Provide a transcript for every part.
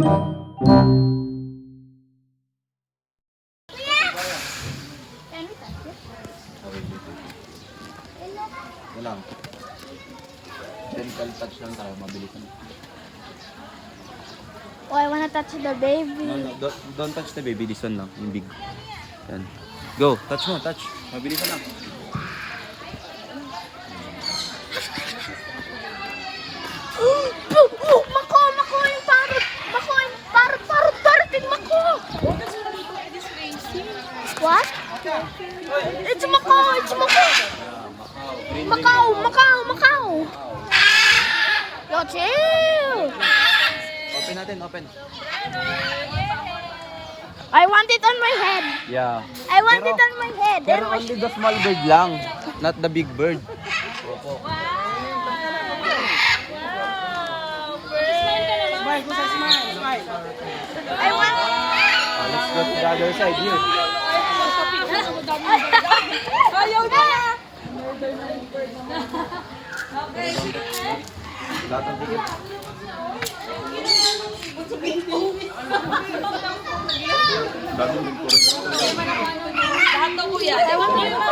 Wala. Gentle touch lang tayo, mabilis lang. Oh, I wanna touch the baby. No, don't touch the baby, this one lang, yung big. Yan. Go, touch mo, touch. Mabilis lang. Mako yung parrot. Mako yung parrot, yung mako. What? It's Mako. Macau. Yo, chill. Open natin, open. I want it on my head. Yeah. I want it on my head. Pero only the small bird lang, not the big bird. Opo. I want. Let's go to the other side here. Ayaw na. Lahat ng ticket. Bagong din po rin. Lahat ng kuya. Ewan ko yun.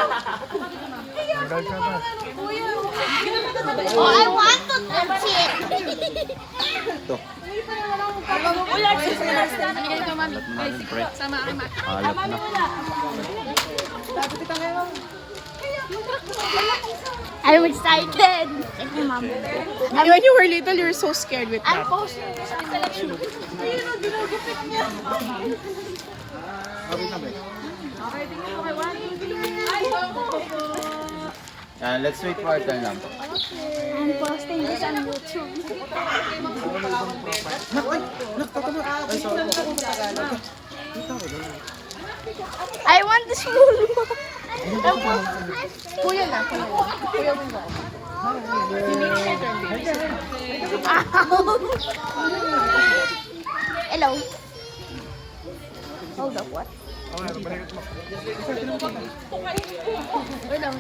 Oh, I want to touch it. Ito. Kuya, cheese na lang. Ano ka, mami? Natin, pre. Sama akin, ma. Halap na. I'm excited. Thank you, Mom. When you were little, you were so scared with I'm that. posting this on the Let's wait for our turn lang. I'm posting this on YouTube. I want the small one. Kuya na. Kuya mo na. Hello. Hold up, what?